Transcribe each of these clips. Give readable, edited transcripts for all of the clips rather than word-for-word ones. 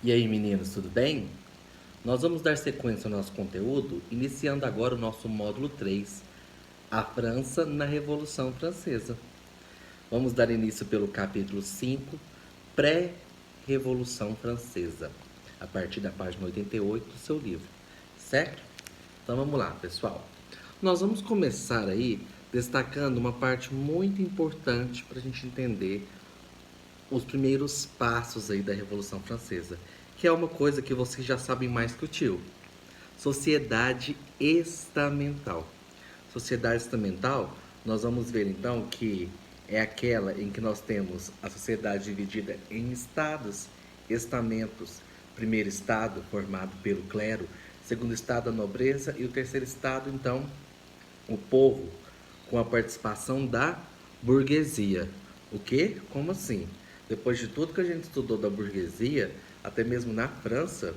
E aí, meninos, tudo bem? Nós vamos dar sequência ao nosso conteúdo, iniciando agora o nosso módulo 3, a França na Revolução Francesa. Vamos dar início pelo capítulo 5, Pré-Revolução Francesa, a partir da página 88 do seu livro, certo? Então vamos lá, pessoal. Nós vamos começar aí destacando uma parte muito importante para a gente entender os primeiros passos aí da Revolução Francesa, que é uma coisa que vocês já sabem mais que o tio. Sociedade estamental. Sociedade estamental, nós vamos ver então que é aquela em que nós temos a sociedade dividida em estados, estamentos. Primeiro estado, formado pelo clero, segundo estado, a nobreza, e o terceiro estado, então, o povo, com a participação da burguesia. O quê? Como assim? Depois de tudo que a gente estudou da burguesia, até mesmo na França,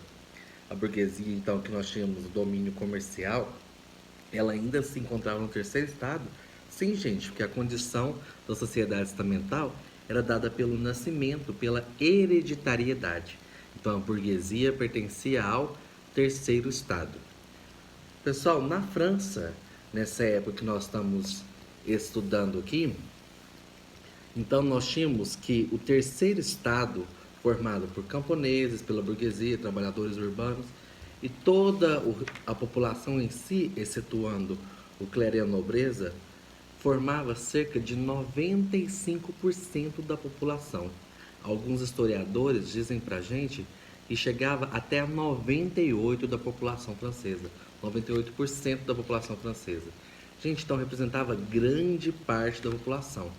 a burguesia, então, que nós tínhamos o domínio comercial, ela ainda se encontrava no terceiro estado? Sim, gente, porque a condição da sociedade estamental era dada pelo nascimento, pela hereditariedade. Então, a burguesia pertencia ao terceiro estado. Pessoal, na França, nessa época que nós estamos estudando aqui, então nós tínhamos que o terceiro estado, formado por camponeses, pela burguesia, trabalhadores urbanos, e toda a população em si, excetuando o clero e a nobreza, formava cerca de 95% da população. Alguns historiadores dizem pra gente que chegava até a 98% da população francesa. 98% da população francesa. Gente, então representava grande parte da população.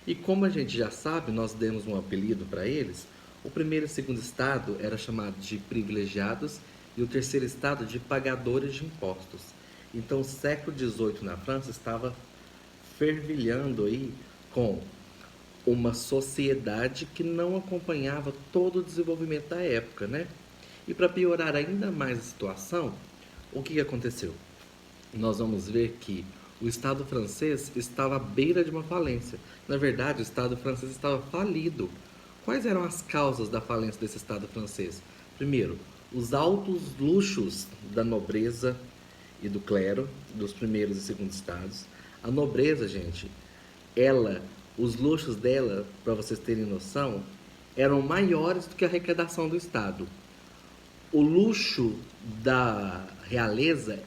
E como a gente já sabe, nós demos um apelido para eles. O primeiro e o segundo estado era chamado de privilegiados e o terceiro estado de pagadores de impostos. Então, o século XVIII na França estava fervilhando aí com uma sociedade que não acompanhava todo o desenvolvimento da época, né? E para piorar ainda mais a situação, o que aconteceu? Nós vamos ver que o Estado francês estava à beira de uma falência. Na verdade, o Estado francês estava falido. Quais eram as causas da falência desse Estado francês? Primeiro, os altos luxos da nobreza e do clero, dos primeiros e segundos estados. A nobreza, gente, ela, os luxos dela, para vocês terem noção, eram maiores do que a arrecadação do Estado. O luxo da realeza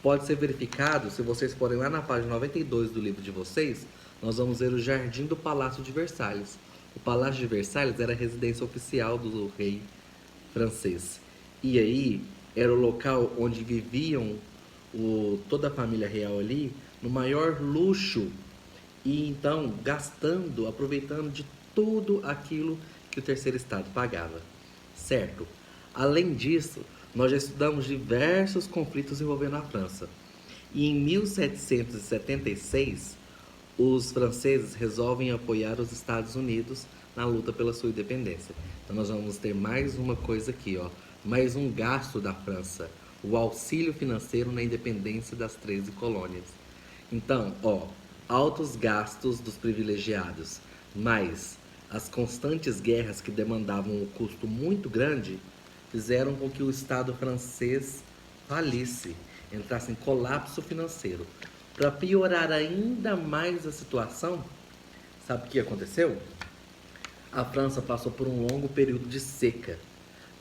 pode ser verificado, se vocês forem lá na página 92 do livro de vocês, nós vamos ver o Jardim do Palácio de Versalhes. O Palácio de Versalhes era a residência oficial do rei francês. E aí era o local onde viviam toda a família real ali, no maior luxo, e então gastando, aproveitando de tudo aquilo que o terceiro estado pagava, certo? Além disso, nós já estudamos diversos conflitos envolvendo a França. E em 1776, os franceses resolvem apoiar os Estados Unidos na luta pela sua independência. Então nós vamos ter mais uma coisa aqui, ó, mais um gasto da França, o auxílio financeiro na independência das 13 colônias. Então, ó, altos gastos dos privilegiados, mais as constantes guerras que demandavam um custo muito grande, fizeram com que o Estado francês falisse, entrasse em colapso financeiro. Para piorar ainda mais a situação, sabe o que aconteceu? A França passou por um longo período de seca.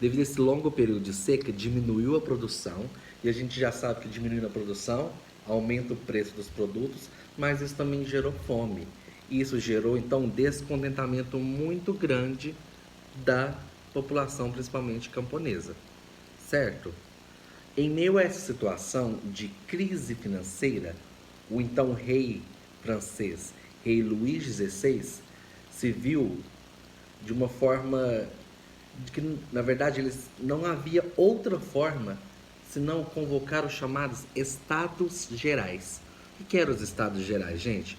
Devido a esse longo período de seca, diminuiu a produção, e a gente já sabe que diminuindo a produção, aumenta o preço dos produtos, mas isso também gerou fome. Isso gerou então um descontentamento muito grande da população, principalmente camponesa, certo? Em meio a essa situação de crise financeira, o então rei francês, rei Luís XVI, se viu de uma forma de que, na verdade, eles não havia outra forma senão convocar os chamados Estados Gerais. O que eram os Estados Gerais, gente?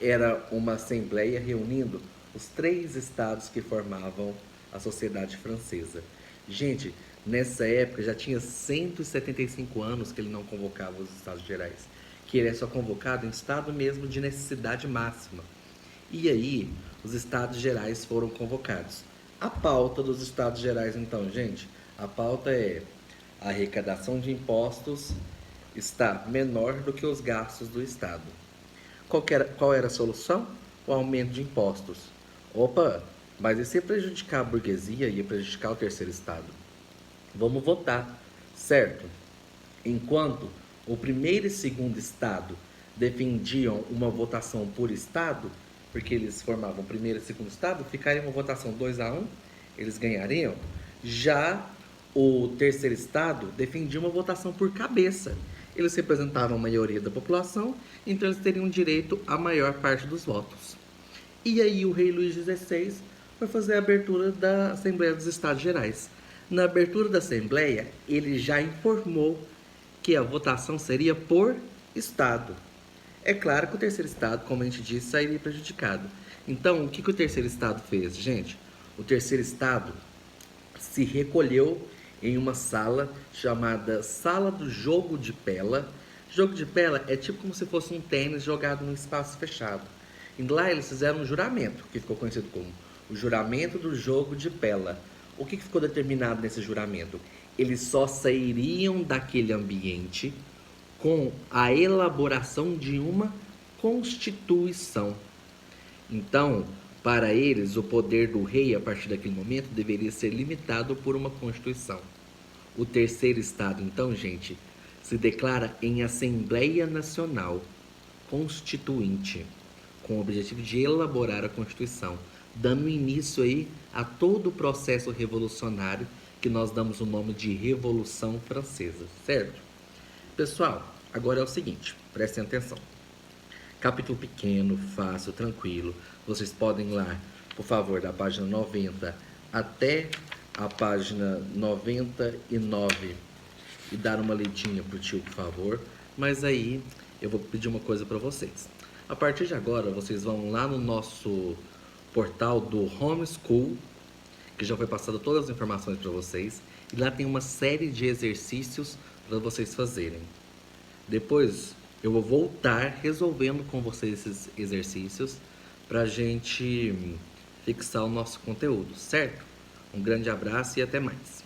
Era uma assembleia reunindo os três estados que formavam a sociedade francesa. Gente, nessa época já tinha 175 anos que ele não convocava os Estados Gerais, que ele é só convocado em estado mesmo de necessidade máxima. E aí, os Estados Gerais foram convocados. A pauta dos Estados Gerais, então, gente, a pauta é: a arrecadação de impostos está menor do que os gastos do Estado. Qual era a solução? O aumento de impostos. Opa, mas isso ia prejudicar a burguesia, ia prejudicar o terceiro Estado. Vamos votar, certo? Enquanto o primeiro e segundo Estado defendiam uma votação por Estado, porque eles formavam o primeiro e segundo Estado, ficaria uma votação 2-1, eles ganhariam. Já o terceiro Estado defendia uma votação por cabeça. Eles representavam a maioria da população, então eles teriam direito à maior parte dos votos. E aí o rei Luís XVI foi fazer a abertura da Assembleia dos Estados Gerais. Na abertura da Assembleia, ele já informou que a votação seria por Estado. É claro que o terceiro Estado, como a gente disse, sairia prejudicado. Então, o que o terceiro Estado fez, gente? O terceiro Estado se recolheu em uma sala chamada Sala do Jogo de Pela. Jogo de Pela é tipo como se fosse um tênis jogado num espaço fechado. E lá eles fizeram um juramento, que ficou conhecido como o juramento do Jogo de Pela. O que ficou determinado nesse juramento? Eles só sairiam daquele ambiente com a elaboração de uma constituição. Então, para eles, o poder do rei a partir daquele momento deveria ser limitado por uma constituição. O terceiro Estado, então, gente, se declara em Assembleia Nacional Constituinte, com o objetivo de elaborar a Constituição, dando início aí a todo o processo revolucionário que nós damos o nome de Revolução Francesa, certo? Pessoal, agora é o seguinte, prestem atenção. Capítulo pequeno, fácil, tranquilo. Vocês podem ir lá, por favor, da página 90 até a página 99 e dar uma lidinha pro tio, por favor. Mas aí eu vou pedir uma coisa para vocês. A partir de agora, vocês vão lá no nosso portal do Homeschool, que já foi passado todas as informações para vocês, e lá tem uma série de exercícios para vocês fazerem. Depois eu vou voltar resolvendo com vocês esses exercícios para a gente fixar o nosso conteúdo, certo? Um grande abraço e até mais.